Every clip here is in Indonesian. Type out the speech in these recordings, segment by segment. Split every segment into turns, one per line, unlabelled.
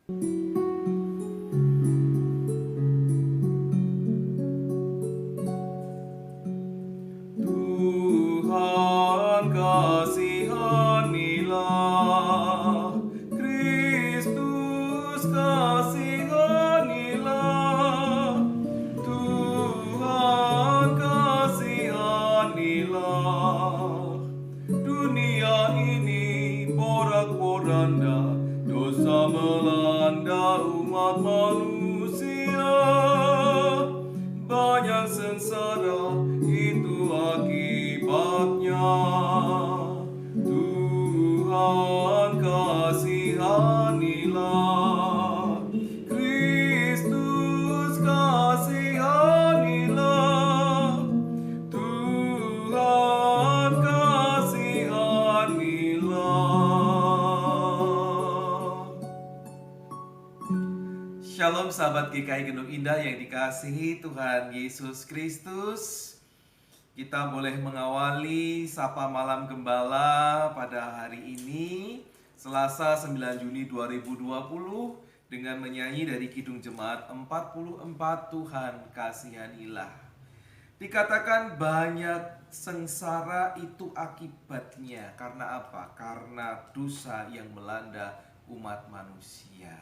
Tuhan kasihanilah, Kristus kasihanilah, Tuhan kasihanilah. Dunia ini porak-poranda, dosa melanda umat manusia. Banyak sengsara itu akibatnya. Tuhan kasihanilah, Kristus kasihanilah, Tuhan kasihanilah. Shalom sahabat GKI Gendung Indah yang dikasihi Tuhan Yesus Kristus. Kita boleh mengawali Sapa Malam Gembala pada hari ini, Selasa 9 Juni 2020, dengan menyanyi dari Kidung Jemaat 44, Tuhan Kasihanilah. Dikatakan banyak sengsara itu akibatnya. Karena apa? Karena dosa yang melanda umat manusia.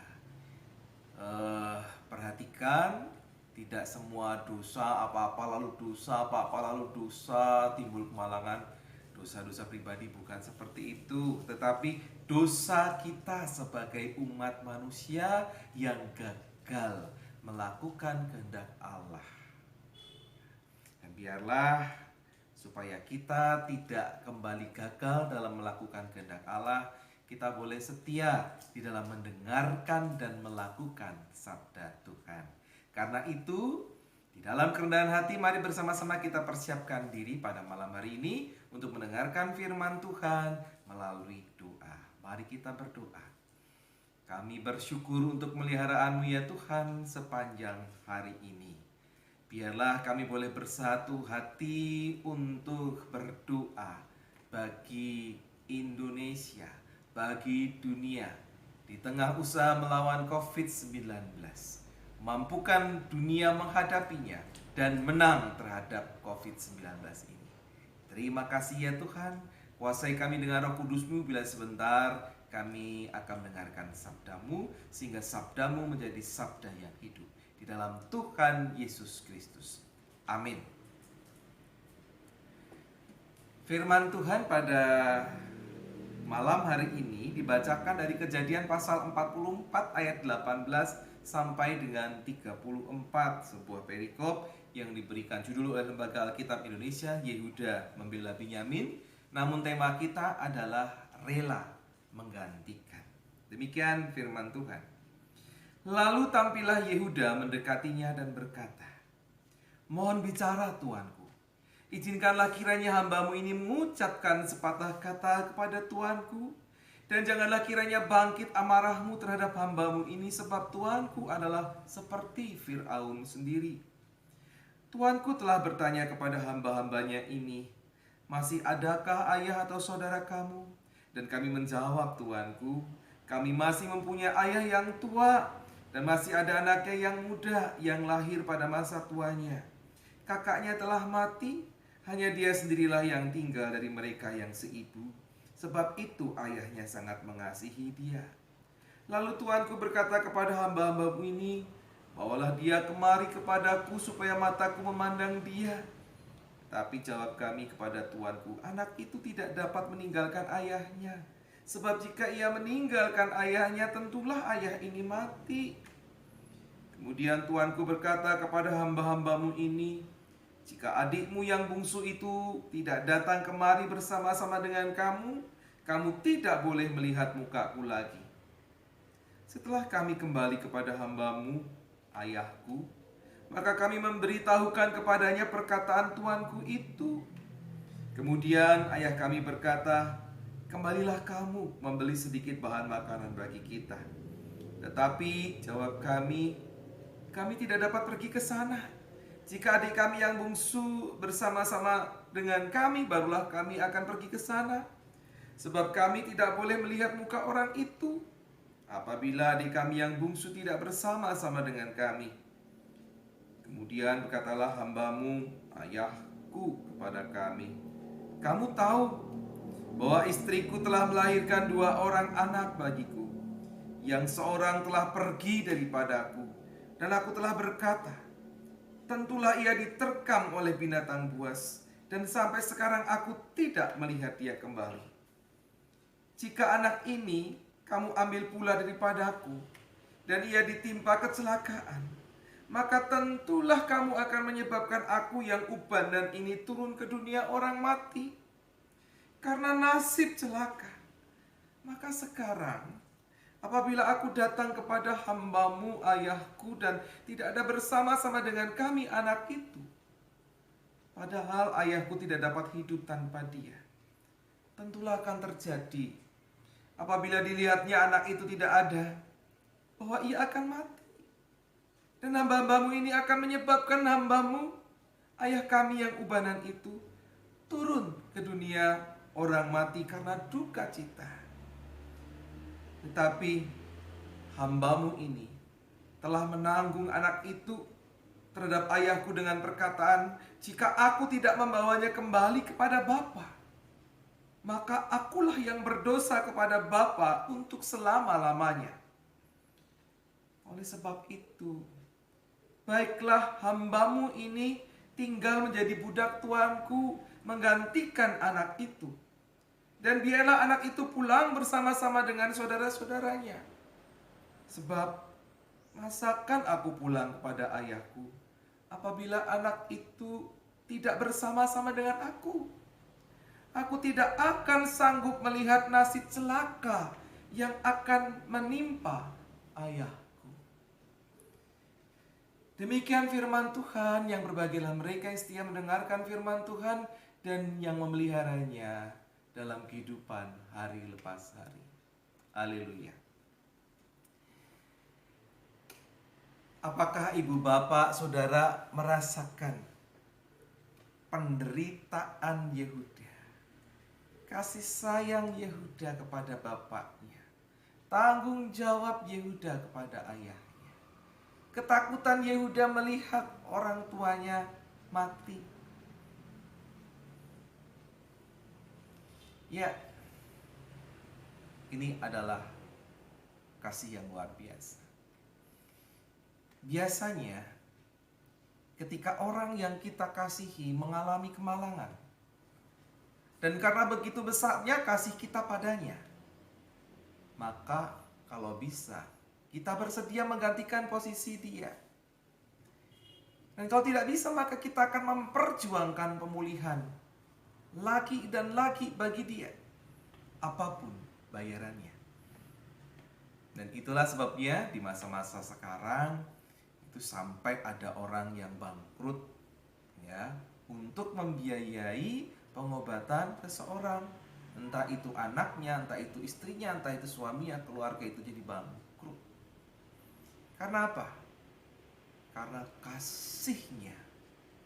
Perhatikan, tidak semua dosa apa-apa lalu dosa timbul kemalangan. Dosa-dosa pribadi bukan seperti itu, tetapi dosa kita sebagai umat manusia yang gagal melakukan kehendak Allah. Dan biarlah supaya kita tidak kembali gagal dalam melakukan kehendak Allah, kita boleh setia di dalam mendengarkan dan melakukan sabda Tuhan. Karena itu, di dalam kerendahan hati, mari bersama-sama kita persiapkan diri pada malam hari ini untuk mendengarkan firman Tuhan melalui doa. Mari kita berdoa. Kami bersyukur untuk melihara-Mu ya Tuhan sepanjang hari ini. Biarlah kami boleh bersatu hati untuk berdoa bagi Indonesia, bagi dunia, di tengah usaha melawan COVID-19. Mampukan dunia menghadapinya dan menang terhadap COVID-19 ini. Terima kasih ya Tuhan, kuasai kami dengan Roh Kudus-Mu bila sebentar kami akan mendengarkan sabda-Mu, sehingga sabda-Mu menjadi sabda yang hidup. Di dalam Tuhan Yesus Kristus. Amin. Firman Tuhan pada malam hari ini dibacakan dari Kejadian pasal 44 ayat 18 sampai dengan 34, sebuah perikop yang diberikan judul oleh Lembaga Alkitab Indonesia, Yehuda Membela Binyamin. Namun tema kita adalah rela menggantikan. Demikian firman Tuhan. Lalu tampillah Yehuda mendekatinya dan berkata, "Mohon bicara tuanku. Izinkanlah kiranya hambamu ini mengucapkan sepatah kata kepada tuanku. Dan janganlah kiranya bangkit amarahmu terhadap hambamu ini, sebab tuanku adalah seperti Fir'aun sendiri. Tuanku telah bertanya kepada hamba-hambanya ini, masih adakah ayah atau saudara kamu? Dan kami menjawab, tuanku, kami masih mempunyai ayah yang tua, dan masih ada anaknya yang muda yang lahir pada masa tuanya. Kakaknya telah mati, hanya dia sendirilah yang tinggal dari mereka yang seibu. Sebab itu ayahnya sangat mengasihi dia. Lalu tuanku berkata kepada hamba-hambamu ini, bawalah dia kemari kepadaku supaya mataku memandang dia. Tapi jawab kami kepada tuanku, anak itu tidak dapat meninggalkan ayahnya. Sebab jika ia meninggalkan ayahnya, tentulah ayah ini mati. Kemudian tuanku berkata kepada hamba-hambamu ini, jika adikmu yang bungsu itu tidak datang kemari bersama-sama dengan kamu, kamu tidak boleh melihat mukaku lagi. Setelah kami kembali kepada hambamu, ayahku, maka kami memberitahukan kepadanya perkataan tuanku itu. Kemudian ayah kami berkata, kembalilah kamu membeli sedikit bahan makanan bagi kita. Tetapi jawab kami tidak dapat pergi ke sana. Jika adik kami yang bungsu bersama-sama dengan kami, barulah kami akan pergi ke sana. Sebab kami tidak boleh melihat muka orang itu. apabila adik kami yang bungsu tidak bersama-sama dengan kami. Kemudian berkatalah hambamu, ayahku, kepada kami, kamu tahu bahwa istriku telah melahirkan 2 orang anak bagiku, yang seorang telah pergi daripadaku, dan aku telah berkata, tentulah ia diterkam oleh binatang buas, dan sampai sekarang aku tidak melihat dia kembali. Jika anak ini kamu ambil pula daripadaku, dan ia ditimpa kecelakaan, maka tentulah kamu akan menyebabkan aku yang uban dan ini turun ke dunia orang mati karena nasib celaka. Maka sekarang apabila aku datang kepada hambamu ayahku dan tidak ada bersama-sama dengan kami anak itu, padahal ayahku tidak dapat hidup tanpa dia, tentulah akan terjadi apabila dilihatnya anak itu tidak ada, bahwa ia akan mati. Dan hamba-hambamu ini akan menyebabkan hambamu, ayah kami yang ubanan itu, turun ke dunia orang mati karena duka cita. Tetapi hambamu ini telah menanggung anak itu terhadap ayahku dengan perkataan, jika aku tidak membawanya kembali kepada Bapa, maka akulah yang berdosa kepada Bapa untuk selama-lamanya. Oleh sebab itu, baiklah hambamu ini tinggal menjadi budak tuanku, menggantikan anak itu. Dan biarlah anak itu pulang bersama-sama dengan saudara-saudaranya. Sebab masakan aku pulang kepada ayahku apabila anak itu tidak bersama-sama dengan aku? Aku tidak akan sanggup melihat nasib celaka yang akan menimpa ayahku. Demikian firman Tuhan. Yang berbahagialah mereka yang setia mendengarkan firman Tuhan dan yang memeliharanya dalam kehidupan hari lepas hari. Haleluya. Apakah ibu bapak saudara merasakan penderitaan Yehuda, kasih sayang Yehuda kepada bapaknya, tanggung jawab Yehuda kepada ayahnya, ketakutan Yehuda melihat orang tuanya mati? Ya, ini adalah kasih yang luar biasa. Biasanya ketika orang yang kita kasihi mengalami kemalangan, dan karena begitu besarnya kasih kita padanya, maka kalau bisa kita bersedia menggantikan posisi dia. Dan kalau tidak bisa, maka kita akan memperjuangkan pemulihan lagi dan lagi bagi dia, apapun bayarannya. Dan itulah sebabnya di masa-masa sekarang itu sampai ada orang yang bangkrut ya, untuk membiayai pengobatan seseorang, entah itu anaknya, entah itu istrinya, entah itu suaminya, keluarga itu jadi bangkrut. Karena apa? Karena kasihnya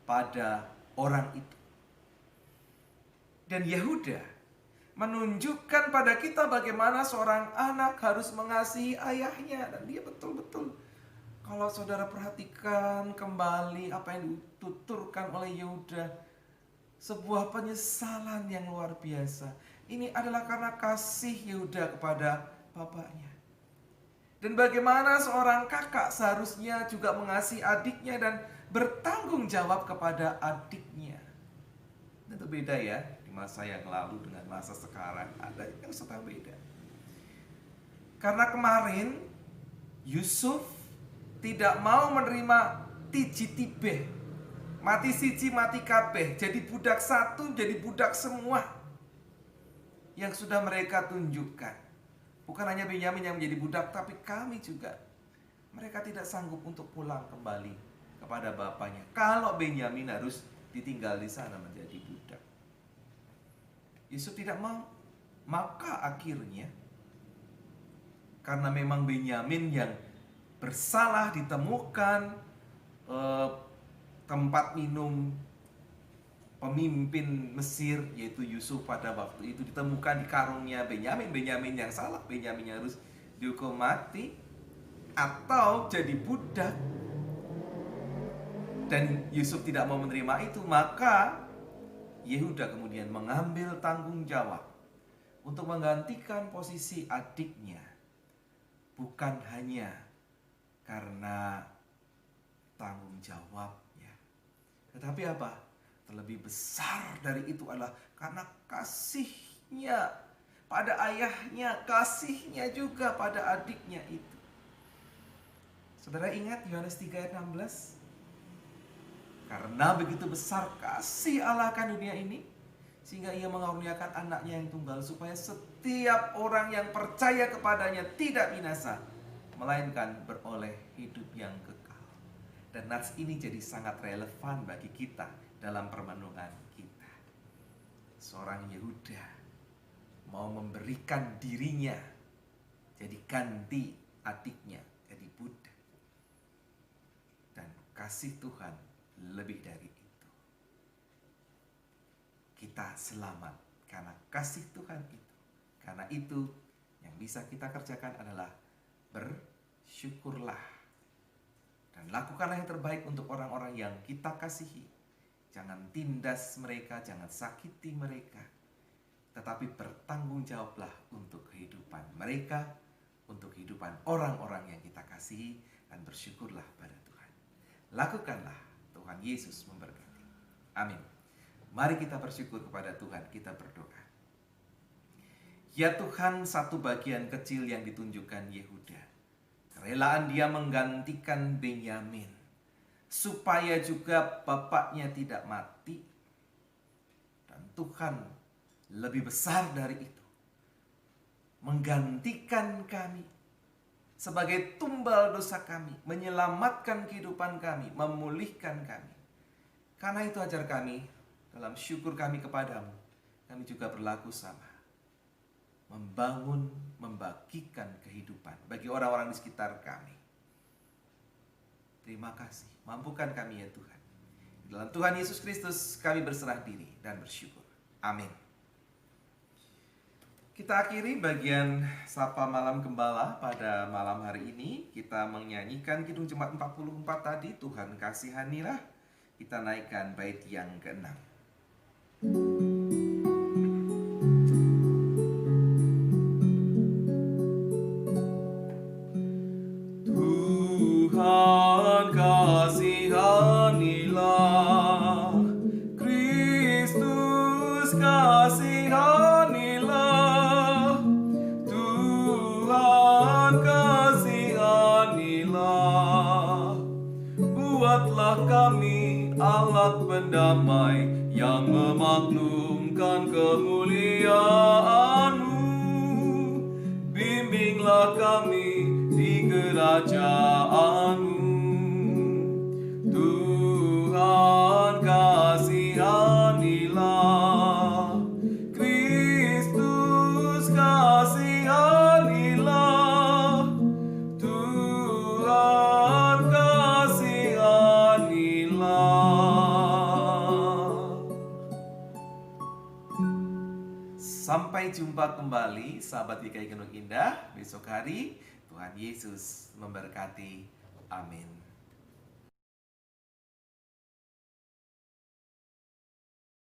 pada orang itu. Dan Yehuda menunjukkan pada kita bagaimana seorang anak harus mengasihi ayahnya. Dan dia betul-betul, kalau saudara perhatikan kembali apa yang dituturkan oleh Yehuda, sebuah penyesalan yang luar biasa. Ini adalah karena kasih Yehuda kepada bapaknya. Dan bagaimana seorang kakak seharusnya juga mengasihi adiknya dan bertanggung jawab kepada adiknya. Itu beda ya, di masa yang lalu dengan masa sekarang ada yang sangat beda. Karena kemarin Yusuf tidak mau menerima tijitibeh, mati siji mati kabeh, jadi budak satu, jadi budak semua yang sudah mereka tunjukkan. Bukan hanya Benyamin yang menjadi budak, tapi kami juga. Mereka tidak sanggup untuk pulang kembali kepada bapaknya. Kalau Benyamin harus ditinggal di sana menjadi budak. Yusuf tidak mau. Maka akhirnya, karena memang Benyamin yang bersalah ditemukan tempat minum pemimpin Mesir, yaitu Yusuf pada waktu itu ditemukan di karungnya Benyamin. Benyamin yang salah, Benyamin yang harus dihukum mati, atau jadi budak. Dan Yusuf tidak mau menerima itu, maka Yehuda kemudian mengambil tanggung jawab untuk menggantikan posisi adiknya. Bukan hanya karena tanggung jawabnya, tetapi apa? Terlebih besar dari itu adalah karena kasihnya pada ayahnya, kasihnya juga pada adiknya itu. Saudara ingat Yohanes 3 ayat 16? Karena begitu besar kasih Allah akan dunia ini, sehingga ia mengaruniakan anaknya yang tunggal, supaya setiap orang yang percaya kepadanya tidak binasa, melainkan beroleh hidup yang kekal. Dan nats ini jadi sangat relevan bagi kita dalam permenungan kita. Seorang Yehuda mau memberikan dirinya jadi ganti adiknya, jadi budak. Dan kasih Tuhan lebih dari itu. Kita selamat karena kasih Tuhan itu. Karena itu yang bisa kita kerjakan adalah bersyukurlah. Dan lakukanlah yang terbaik untuk orang-orang yang kita kasihi. Jangan tindas mereka, jangan sakiti mereka. Tetapi bertanggung jawablah untuk kehidupan mereka, untuk kehidupan orang-orang yang kita kasihi, dan bersyukurlah pada Tuhan. Lakukanlah, Tuhan Yesus memberkati. Amin. Mari kita bersyukur kepada Tuhan, kita berdoa. Ya Tuhan, satu bagian kecil yang ditunjukkan Yehuda. Kerelaan dia menggantikan Benyamin, supaya juga bapaknya tidak mati. Dan Tuhan lebih besar dari itu, menggantikan kami sebagai tumbal dosa kami, menyelamatkan kehidupan kami, memulihkan kami. Karena itu ajar kami, dalam syukur kami kepadamu, kami juga berlaku sama. Membangun, membagikan kehidupan bagi orang-orang di sekitar kami. Terima kasih, mampukan kami ya Tuhan. Dalam Tuhan Yesus Kristus kami berserah diri dan bersyukur. Amin. Kita akhiri bagian Sapa Malam Gembala pada malam hari ini. Kita menyanyikan Kidung Jemaat 44 tadi, Tuhan kasihanilah. Kita naikkan bait yang ke-6. Tuhan kasihanilah, Kristus kasihanilah, Tuhan kasihanilah. Buatlah kami alat pendamai yang memaklumkan kemuliaan-Mu. Bimbinglah kami di kerajaan-Mu. Tuhan kasihanilah, Kristus kasihanilah, Tuhan kasihanilah. Sampai jumpa kembali sahabat GKI Gunung Indah besok hari. Tuhan Yesus memberkati. Amin.